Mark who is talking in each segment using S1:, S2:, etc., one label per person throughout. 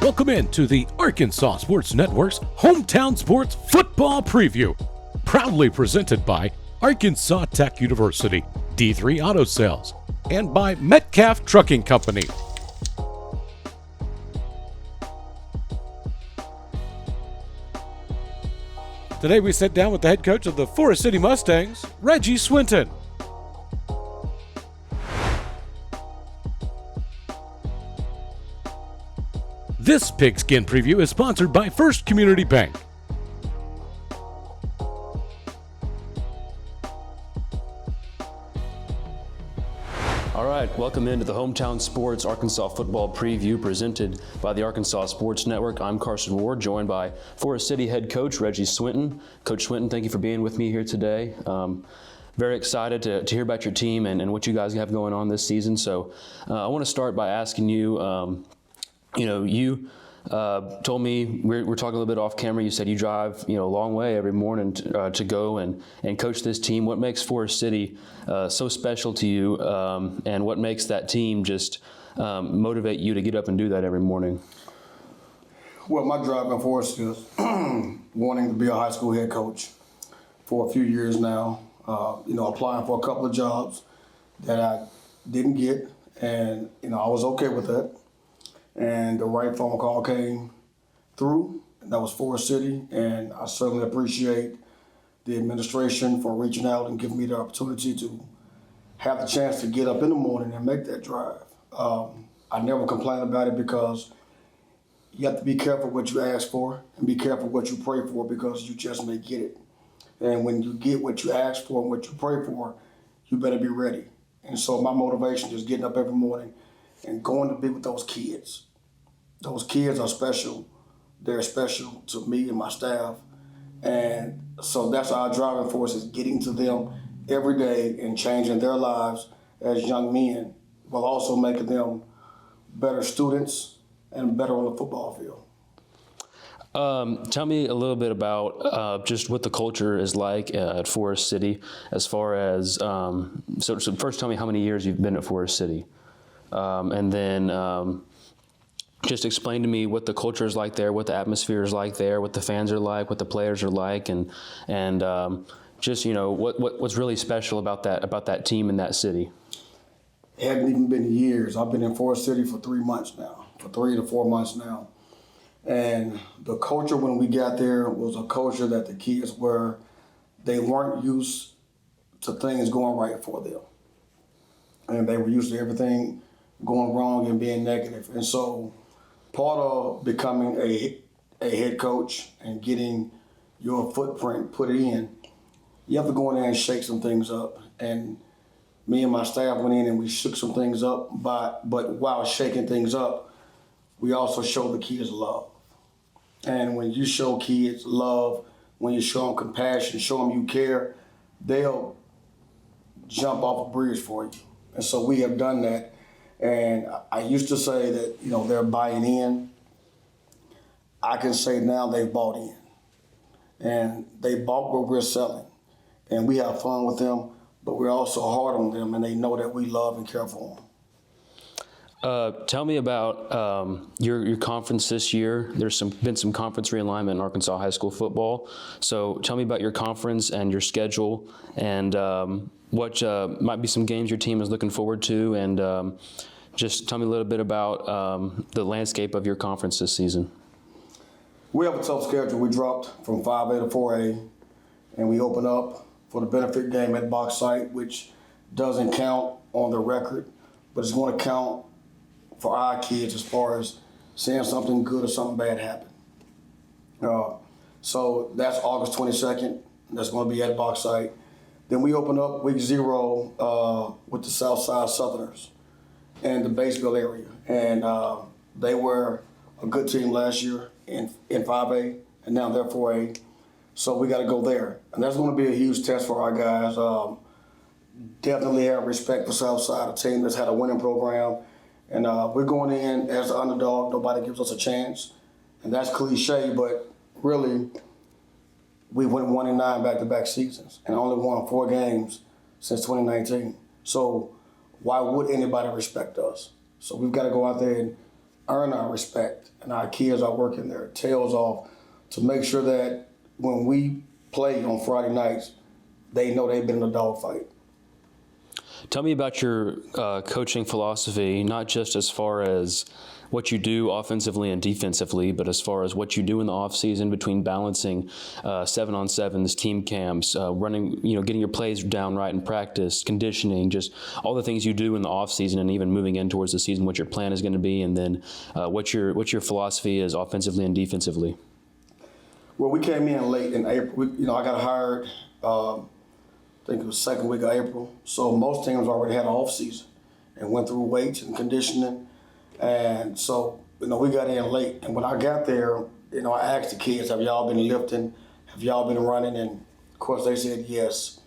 S1: Welcome in to the Arkansas Sports Network's Hometown Sports Football Preview, proudly presented by Arkansas Tech University, D3 Auto Sales, and by Metcalf Trucking Company. Today we sit down with the head coach of the Forrest City Mustangs, Reggie Swinton. This Pigskin Preview is sponsored by First Community Bank.
S2: All right, welcome into the Hometown Sports Arkansas Football Preview presented by the Arkansas Sports Network. I'm Carson Ward, joined by Forrest City head coach Reggie Swinton. Coach Swinton, thank you for being with me here today. Very excited to hear about your team and what you guys have going on this season. So I want to start by asking you, you told me, we're talking a little bit off camera, you said you drive a long way every morning to go and coach this team. What makes Forrest City so special to you, and what makes that team just motivate you to get up and do that every morning?
S3: Well, my driving force is wanting to be a high school head coach for a few years now. Applying for a couple of jobs that I didn't get, and I was okay with that. And the right phone call came through, and that was Forrest City, and I certainly appreciate the administration for reaching out and giving me the opportunity to have the chance to get up in the morning and make that drive. I never complain about it because you have to be careful what you ask for and be careful what you pray for, because you just may get it. And when you get what you ask for and what you pray for, you better be ready. And so my motivation is getting up every morning and going to be with those kids. Those kids are special. They're special to me and my staff. And so that's our driving force, is getting to them every day and changing their lives as young men, while also making them better students and better on the football field.
S2: Tell me a little bit about just what the culture is like at Forrest City, as far as, so first tell me how many years you've been at Forrest City. And then just explain to me what the culture is like there, what the atmosphere is like there, what the fans are like, what the players are like, and just what's really special about that team in that city.
S3: It hadn't even been years. I've been in Forrest City for 3 months now, for 3 to 4 months now. And the culture when we got there was a culture that the kids they weren't used to things going right for them. And they were used to everything going wrong and being negative. And so part of becoming a head coach and getting your footprint put in, you have to go in there and shake some things up. And me and my staff went in and we shook some things up, but while shaking things up, we also showed the kids love. And when you show kids love, when you show them compassion, show them you care, they'll jump off a bridge for you. And so we have done that. And I used to say that, they're buying in. I can say now they've bought in. And they bought what we're selling. And we have fun with them, but we're also hard on them, and they know that we love and care for them.
S2: Tell me about your conference this year. There's been some conference realignment in Arkansas high school football. So tell me about your conference and your schedule, and what might be some games your team is looking forward to, and just tell me a little bit about the landscape of your conference this season.
S3: We have a tough schedule. We dropped from 5A to 4A, and we open up for the benefit game at Box Site, which doesn't count on the record, but it's going to count for our kids as far as seeing something good or something bad happen. So that's August 22nd. That's going to be at Box Site. Then we open up week 0 with the Southside Southerners in the Batesville area. And they were a good team last year in 5A, and now they're 4A. So we got to go there. And that's going to be a huge test for our guys. Definitely have respect for Southside, a team that's had a winning program. And we're going in as the underdog. Nobody gives us a chance. And that's cliche, but really, we went 1-9 back-to-back seasons and only won 4 games since 2019. So why would anybody respect us? So we've got to go out there and earn our respect, and our kids are working their tails off to make sure that when we play on Friday nights, they know they've been in a dogfight.
S2: Tell me about your coaching philosophy, not just as far as what you do offensively and defensively, but as far as what you do in the off season between balancing 7-on-7s, team camps, running, getting your plays down right in practice, conditioning, just all the things you do in the off season, and even moving in towards the season, what your plan is going to be, and then what your philosophy is offensively and defensively.
S3: Well, we came in late in April. I got hired. I think it was second week of April. So most teams already had an off season and went through weights and conditioning. And so, we got in late. And when I got there, I asked the kids, have y'all been lifting? Have y'all been running? And of course they said yes.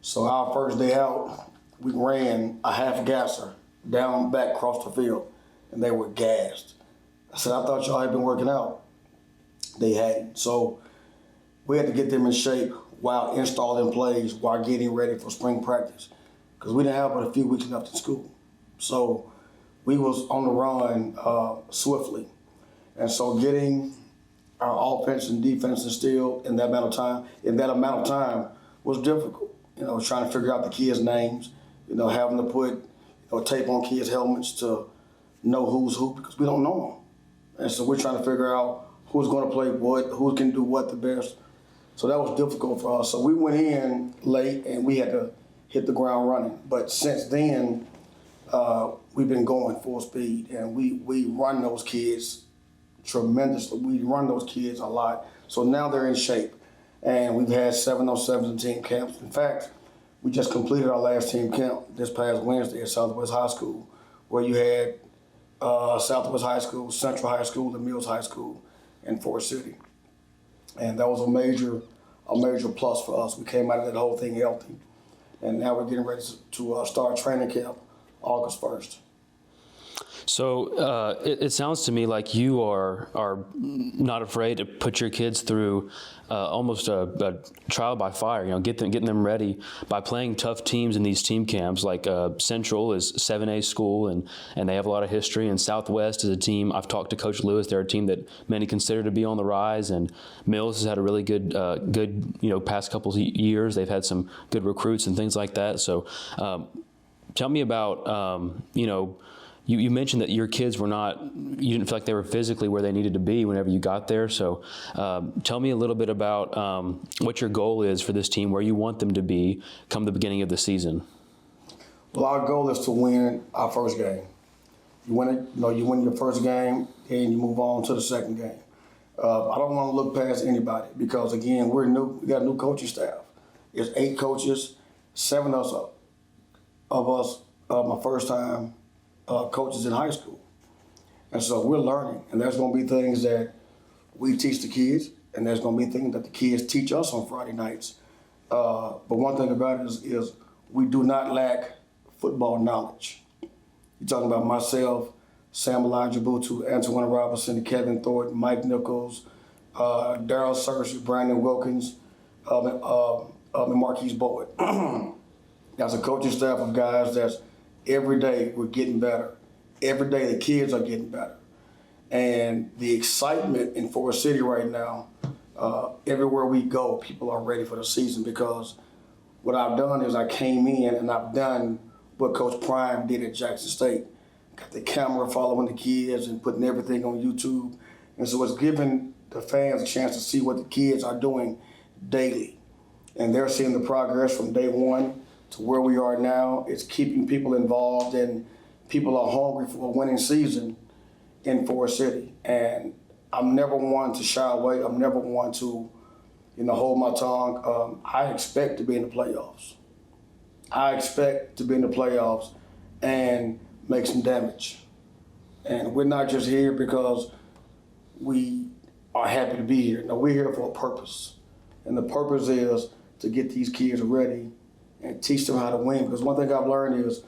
S3: So our first day out, we ran a half gasser down back across the field, and they were gassed. I said, I thought y'all had been working out. They hadn't. So we had to get them in shape while installing plays, while getting ready for spring practice, because we didn't have but a few weeks left in school. So we was on the run swiftly. And so getting our offense and defense instilled in that amount of time was difficult. Trying to figure out the kids' names, having to put tape on kids' helmets to know who's who, because we don't know them. And so we're trying to figure out who's going to play what, who can do what the best. So that was difficult for us. So we went in late and we had to hit the ground running. But since then, we've been going full speed, and we run those kids tremendously. We run those kids a lot. So now they're in shape, and we've had 7-on-7s and team camps. In fact, we just completed our last team camp this past Wednesday at Southwest High School, where you had Southwest High School, Central High School, and Mills High School in Forrest City. And that was a major plus for us. We came out of that whole thing healthy. And now we're getting ready to start training camp August 1st.
S2: So it sounds to me like you are not afraid to put your kids through almost a trial by fire. Getting them ready by playing tough teams in these team camps. Like Central is 7A school, and they have a lot of history. And Southwest is a team. I've talked to Coach Lewis. They're a team that many consider to be on the rise. And Mills has had a really good past couple of years. They've had some good recruits and things like that. So tell me about You mentioned that your kids you didn't feel like they were physically where they needed to be whenever you got there. So tell me a little bit about what your goal is for this team, where you want them to be come the beginning of the season.
S3: Well, our goal is to win our first game. You win it, you win your first game, and you move on to the second game. I don't want to look past anybody because, again, we're new. We got a new coaching staff. There's 8 coaches, 7 of us, my first time coaches in high school. And so we're learning, and there's going to be things that we teach the kids, and there's going to be things that the kids teach us on Friday nights. But one thing about it is we do not lack football knowledge. You're talking about myself, Sam Elijah Butu, Antoine Robinson, Kevin Thornton, Mike Nichols, Daryl Searcy, Brandon Wilkins, and Marquise Boyd. That's a coaching staff of guys that's every day we're getting better. Every day the kids are getting better. And the excitement in Forrest City right now, everywhere we go, people are ready for the season, because what I've done is I came in and I've done what Coach Prime did at Jackson State. Got the camera following the kids and putting everything on YouTube. And so it's giving the fans a chance to see what the kids are doing daily. And they're seeing the progress from day one to where we are now. It's keeping people involved, and people are hungry for a winning season in Forrest City. And I'm never one to shy away. I'm never one to, hold my tongue. I expect to be in the playoffs. I expect to be in the playoffs and make some damage. And we're not just here because we are happy to be here. No, we're here for a purpose. And the purpose is to get these kids ready and teach them how to win. Because one thing I've learned is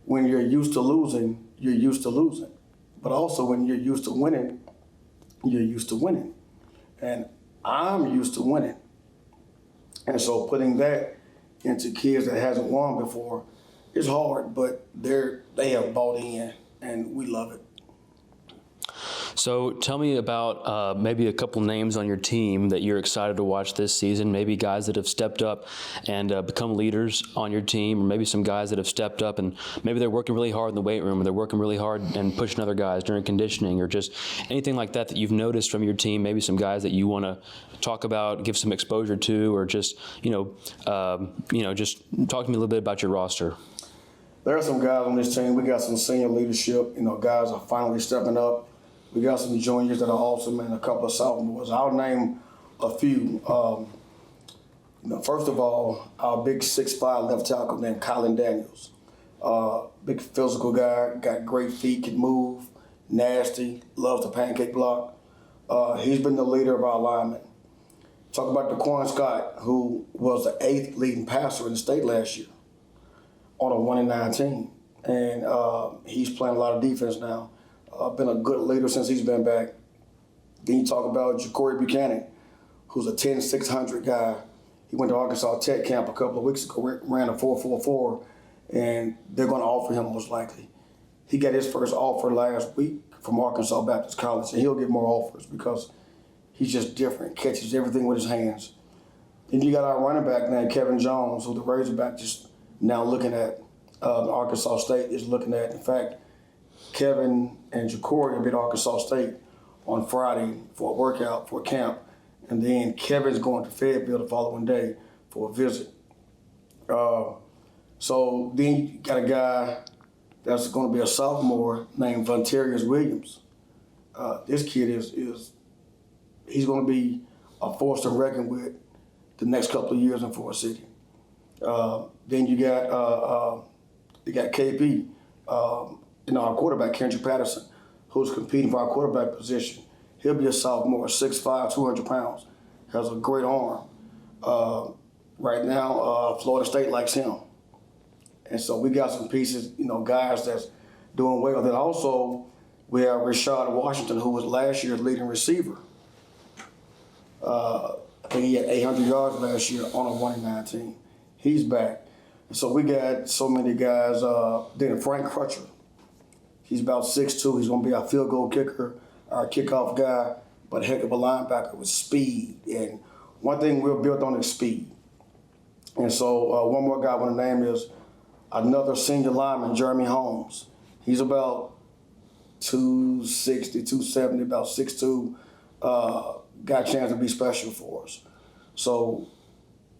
S3: when you're used to losing, you're used to losing. But also when you're used to winning, you're used to winning. And I'm used to winning. And so putting that into kids that hasn't won before is hard, but they have bought in, and we love it.
S2: So tell me about maybe a couple names on your team that you're excited to watch this season, maybe guys that have stepped up and become leaders on your team, or maybe some guys that have stepped up and maybe they're working really hard in the weight room, or they're working really hard and pushing other guys during conditioning, or just anything like that that you've noticed from your team, maybe some guys that you want to talk about, give some exposure to, or just, just talk to me a little bit about your roster.
S3: There are some guys on this team. We got some senior leadership. Guys are finally stepping up. We got some juniors that are awesome and a couple of sophomores. I'll name a few. First of all, our big 6'5" left tackle named Colin Daniels. Big physical guy, got great feet, can move, nasty, loves the pancake block. He's been the leader of our linemen. Talk about Daquan Scott, who was the 8th leading passer in the state last year on a 1-19. And he's playing a lot of defense now. Been a good leader since he's been back. Then you talk about Ja'Cory Buchanan, who's a 10-600 guy. He went to Arkansas Tech camp a couple of weeks ago, ran a 4.44, and they're going to offer him most likely. He got his first offer last week from Arkansas Baptist College, and he'll get more offers because he's just different, catches everything with his hands. Then you got our running back named Kevin Jones, who the Razorback just now looking at, Arkansas State is looking at. In fact, Kevin and Ja'Cory will be at Arkansas State on Friday for a workout, for a camp, and then Kevin's going to Fayetteville the following day for a visit. So then you got a guy that's going to be a sophomore named Vonterius Williams. This kid he's going to be a force to reckon with the next couple of years in Forrest City. Then you got KP, our quarterback, Kendrick Patterson, who's competing for our quarterback position. He'll be a sophomore, 6'5", 200 pounds, has a great arm. Right now, Florida State likes him. And so we got some pieces, guys that's doing well. Then also, we have Rashad Washington, who was last year's leading receiver. I think he had 800 yards last year on a 1-19. He's back. And so we got so many guys. Then Frank Crutcher. He's about 6'2". He's going to be our field goal kicker, our kickoff guy, but a heck of a linebacker with speed. And one thing we're built on is speed. And so one more guy I want to name is another senior lineman, Jeremy Holmes. He's about 260, 270, about 6'2". Got a chance to be special for us. So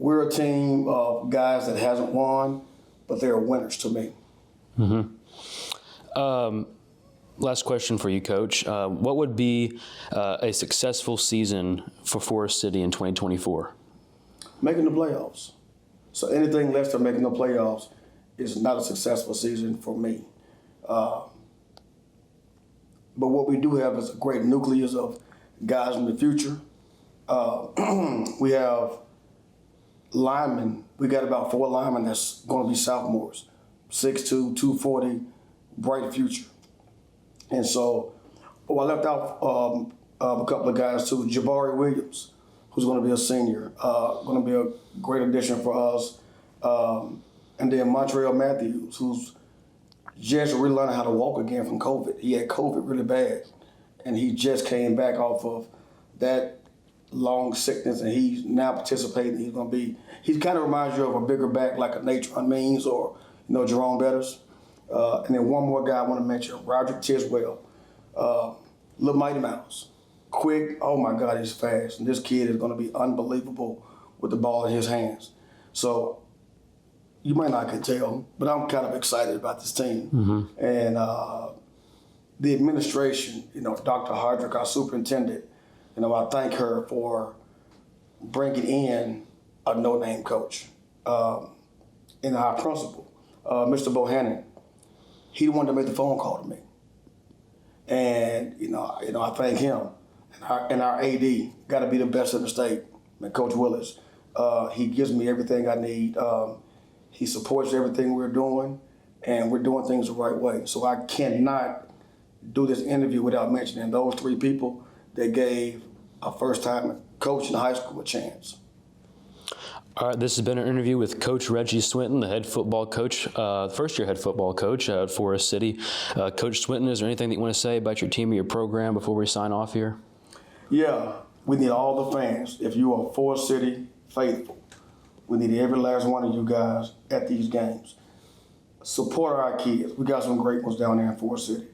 S3: we're a team of guys that hasn't won, but they're winners to me.
S2: Mm-hmm. Last question for you, Coach. What would be a successful season for Forrest City in 2024?
S3: Making the playoffs. So anything less than making the playoffs is not a successful season for me. But what we do have is a great nucleus of guys in the future. We have linemen. We got about 4 linemen that's going to be sophomores, 6'2", 240, bright future. And so, I left out a couple of guys too. Jabari Williams, who's going to be a senior, going to be a great addition for us. And then Montreal Matthews, who's just really learning how to walk again from COVID. He had COVID really bad, and he just came back off of that long sickness, and he's now participating. He kind of reminds you of a bigger back like a Natron Means or, Jerome Betters. And then one more guy I want to mention, Roderick Tiswell, Little Mighty Mouse. Quick, oh my God, he's fast. And this kid is going to be unbelievable with the ball in his hands. So you might not can tell, but I'm kind of excited about this team. Mm-hmm. And the administration, Dr. Hardrick, our superintendent, I thank her for bringing in a no-name coach. And our principal, Mr. Bohannon, he wanted to make the phone call to me. And, I thank him. And our AD got to be the best in the state, and Coach Willis. He gives me everything I need. He supports everything we're doing, and we're doing things the right way. So I cannot do this interview without mentioning those 3 people that gave a first-time coach in high school a chance.
S2: All right, this has been an interview with Coach Reggie Swinton, the head football coach, first-year head football coach at Forrest City. Coach Swinton, is there anything that you want to say about your team or your program before we sign off here?
S3: Yeah, we need all the fans. If you are Forrest City faithful, we need every last one of you guys at these games. Support our kids. We got some great ones down there in Forrest City.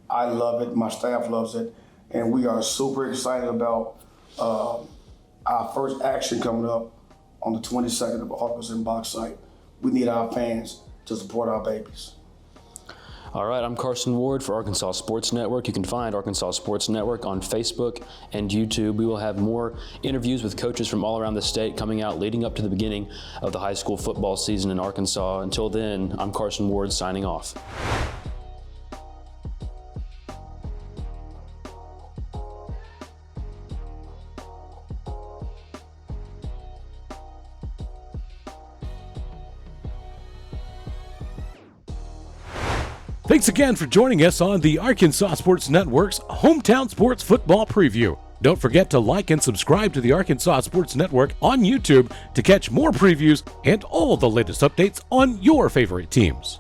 S3: I love it. My staff loves it. And we are super excited about our first action coming up on the 22nd of August in Bauxite. We need our fans to support our babies.
S2: All right, I'm Carson Ward for Arkansas Sports Network. You can find Arkansas Sports Network on Facebook and YouTube. We will have more interviews with coaches from all around the state coming out leading up to the beginning of the high school football season in Arkansas. Until then, I'm Carson Ward signing off.
S1: Thanks again for joining us on the Arkansas Sports Network's Hometown Sports Football Preview. Don't forget to like and subscribe to the Arkansas Sports Network on YouTube to catch more previews and all the latest updates on your favorite teams.